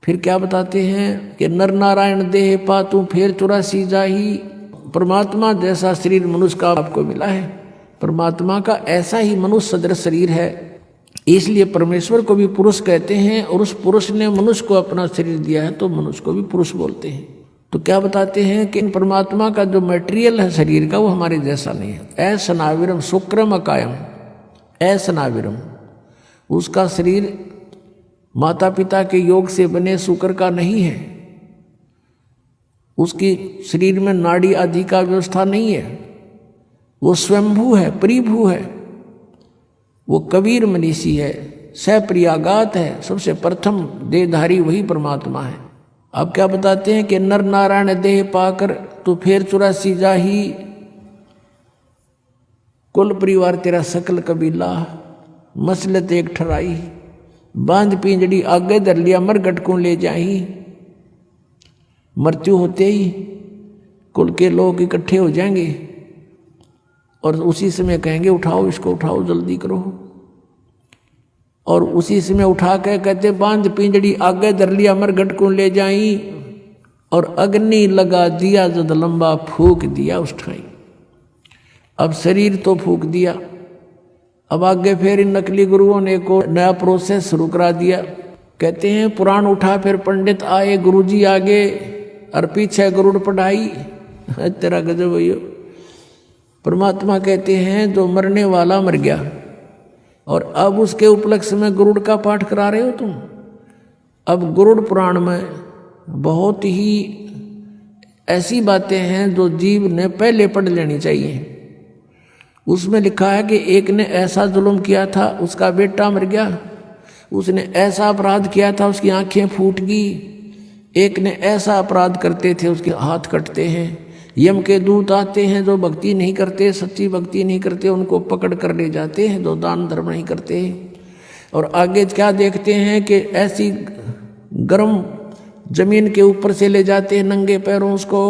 फिर क्या बताते हैं कि नर नारायण देह पातू फिर 84 जाही। परमात्मा जैसा शरीर मनुष्य का आपको मिला है, परमात्मा का ऐसा ही मनुष्य सदृश शरीर है, इसलिए परमेश्वर को भी पुरुष कहते हैं, और उस पुरुष ने मनुष्य को अपना शरीर दिया है तो मनुष्य को भी पुरुष बोलते हैं। तो क्या बताते हैं कि परमात्मा का जो मटेरियल है शरीर का वो हमारे जैसा नहीं है। असनाविरम शुक्रम अकायम, असनाविरम, उसका शरीर माता पिता के योग से बने शुक्र का नहीं है, उसकी शरीर में नाड़ी आदि का व्यवस्था नहीं है, वो स्वयंभू है, परिभू है, वो कबीर मनीषी है, सप्रियागात है, सबसे प्रथम देहधारी वही परमात्मा है। अब क्या बताते हैं कि नर नारायण देह पाकर तो फिर 84 जाही, कुल परिवार तेरा सकल कबीला मसलत एक ठराई, बांध पिंजड़ी आगे धर लिया मरगट को ले जाही। मृत्यु होते ही कुल के लोग इकट्ठे हो जाएंगे और उसी समय कहेंगे उठाओ इसको, उठाओ जल्दी करो, और उसी समय उठा के कहते बांध पिंजड़ी आगे धर लिया मरगट को ले जाई, और अग्नि लगा दिया जद लंबा फूक दिया उस ठाई। अब शरीर तो फूक दिया, अब आगे फिर इन नकली गुरुओं ने को नया प्रोसेस शुरू करा दिया। कहते हैं पुराण उठा फिर पंडित आए गुरुजी आगे, और पीछे गरुड़ पढ़ाई। तेरा गजब भैया। परमात्मा कहते हैं जो मरने वाला मर गया, और अब उसके उपलक्ष्य में गरुड़ का पाठ करा रहे हो तुम। अब गरुड़ पुराण में बहुत ही ऐसी बातें हैं जो जीव ने पहले पढ़ लेनी चाहिए। उसमें लिखा है कि एक ने ऐसा जुल्म किया था, उसका बेटा मर गया, उसने ऐसा अपराध किया था, उसकी आंखें फूट गई। एक ने ऐसा अपराध करते थे, उसके हाथ कटते हैं। यम के दूत आते हैं जो भक्ति नहीं करते, सच्ची भक्ति नहीं करते, उनको पकड़ कर ले जाते हैं जो दान धर्म नहीं करते। और आगे क्या देखते हैं कि ऐसी गर्म जमीन के ऊपर से ले जाते हैं नंगे पैरों उसको।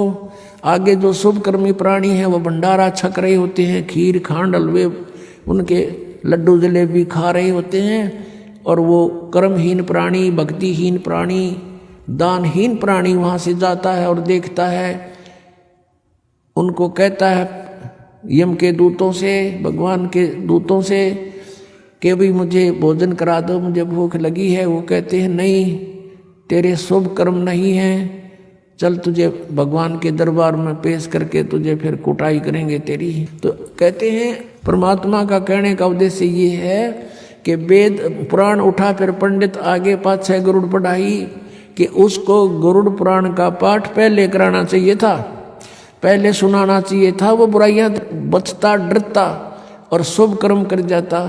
आगे जो शुभ कर्मी प्राणी हैं वो भंडारा छक रहे होते हैं, खीर खांड हलवे उनके लड्डू जलेबी खा रहे होते हैं, और वो कर्महीन प्राणी, भक्तिहीन प्राणी, दानहीन प्राणी वहाँ से जाता है और देखता है, उनको कहता है यम के दूतों से, भगवान के दूतों से कि भाई मुझे भोजन करा दो, मुझे भूख लगी है। वो कहते हैं नहीं, तेरे शुभ कर्म नहीं हैं, चल तुझे भगवान के दरबार में पेश करके तुझे फिर कुटाई करेंगे तेरी। तो कहते हैं परमात्मा का कहने का उद्देश्य ये है कि वेद पुराण उठा फिर पंडित आगे पाछे गरुड़ पढ़ाई, कि उसको गरुड़ पुराण का पाठ पहले कराना चाहिए था, पहले सुनाना चाहिए था। वो बुराइयां बचता, डरता और शुभ कर्म कर जाता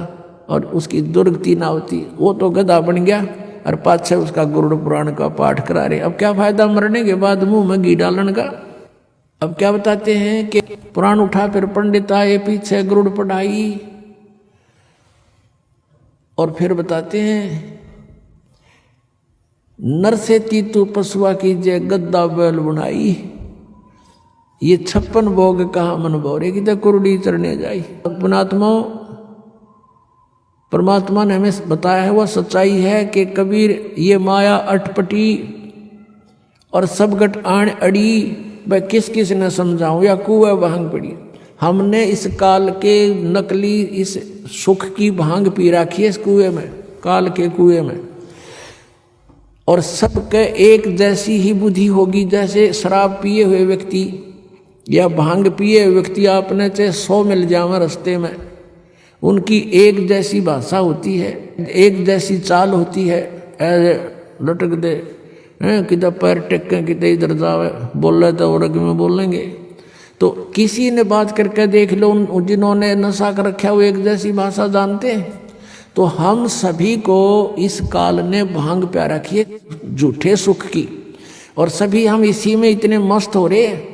और उसकी दुर्गति ना होती। वो तो गधा बन गया और पाछे उसका गरुड़ पुराण का पाठ करा रहे। अब क्या फायदा मरने के बाद मुंह में घी डालन का। अब क्या बताते हैं कि पुराण उठा फिर पंडित आए, पीछे गरुड़ पढ़ाई, और फिर बताते हैं नर से तीतु पशुआ कीजिए गद्दा बैल बुनाई, ये 56 भोग कहाँ मन भोरे की तो कुरडी चढ़ने जाई। पुणात्मा परमात्मा ने हमें बताया है वह सच्चाई है कि कबीर ये माया अटपटी और सब गट आण अड़ी, वह किस किस ने समझाऊं या कुएं भांग पड़ी। हमने इस काल के नकली इस सुख की भांग पी रखी है इस कुएं में, काल के कुएं में, और सबके एक जैसी ही बुद्धि होगी। जैसे शराब पिए हुए व्यक्ति या भांग पिए हुए व्यक्ति आपने चाहे 100 मिल जावे रास्ते में, उनकी एक जैसी भाषा होती है, एक जैसी चाल होती है। लटक दे किधर पैर टेके किधर इधर जावे, बोल रहे तो उड़ग में बोलेंगे। तो किसी ने बात करके देख लो, जिन्होंने नशा कर रखा वो एक जैसी भाषा जानते हैं। तो हम सभी को इस काल ने भांग प्या रखी है झूठे सुख की, और सभी हम इसी में इतने मस्त हो रहे हैं।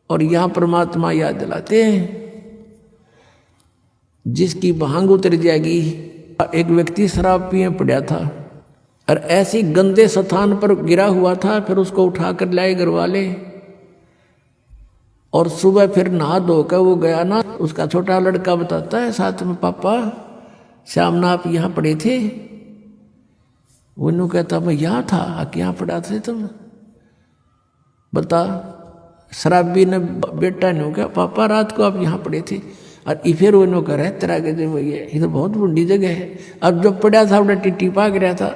और यहाँ परमात्मा याद दिलाते हैं जिसकी भांग उतर जाएगी। एक व्यक्ति शराब पिए पड़ा था और ऐसी गंदे स्थान पर गिरा हुआ था, फिर उसको उठा कर लाए घर वाले, और सुबह फिर नहा धोकर वो गया ना, उसका छोटा लड़का बताता है साथ में, पापा शाम ना आप यहाँ पड़े थे, वो कहता मैं यहाँ था, क्या पढ़ा थे तुम, बता। शराबी ने बेटा ने कहा पापा रात को आप यहाँ पढ़े थे। और फिर वो कह रहे तेरा कहते ये तो बहुत बूढ़ी जगह है। अब जब पढ़ा था उड़ा टिट्टी पाक रहा था,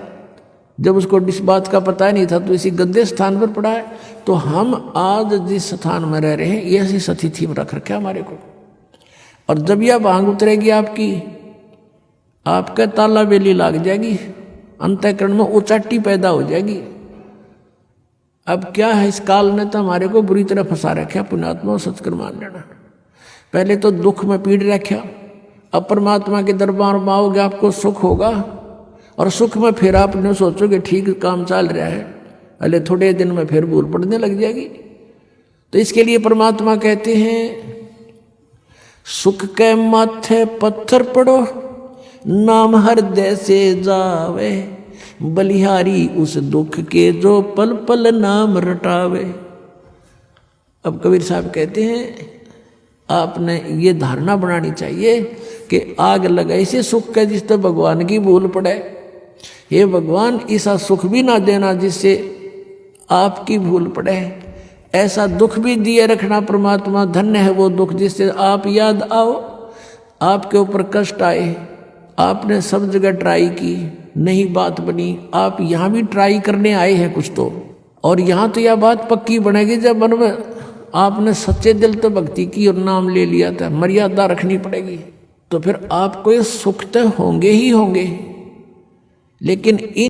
जब उसको इस बात का पता नहीं था तो इसी गंदे स्थान पर पड़ा है। तो हम आज जिस स्थान में रह रहे हैं ये ऐसी सतिथि में रख रखे हमारे को। और जब यह भांग उतरेगी आपकी, आपका ताला बेली लाग जाएगी, अंतःकरण में उचाटी पैदा हो जाएगी। अब क्या है, इस काल ने तो हमारे को बुरी तरह फंसा रखा पुण्यात्मा और सत्कर्म मान लेना। पहले तो दुख में पीड़ रखा, अब परमात्मा के दरबार में आओगे आपको सुख होगा। और सुख में फिर आपने सोचोगे ठीक काम चल रहा है, अरे थोड़े दिन में फिर भूल पड़ने लग जाएगी। तो इसके लिए परमात्मा कहते हैं सुख के माथे पत्थर पड़ो, नाम हृदय से जावे, बलिहारी उस दुख के जो पल पल नाम रटावे। अब कबीर साहब कहते हैं आपने ये धारणा बनानी चाहिए कि आग लगाई से सुख का जिससे भगवान की भूल पड़े। हे भगवान ऐसा सुख भी ना देना जिससे आपकी भूल पड़े, ऐसा दुख भी दिए रखना परमात्मा। धन्य है वो दुख जिससे आप याद आओ, आपके ऊपर कष्ट आए, आपने सब जगह ट्राई की, नहीं बात बनी, आप यहाँ भी ट्राई करने आए हैं कुछ तो। और यहाँ तो यह बात पक्की बनेगी जब मन में आपने सच्चे दिल तो भक्ति की और नाम ले लिया था। मर्यादा रखनी पड़ेगी, तो फिर आपको ये सुख तो होंगे ही होंगे। लेकिन इन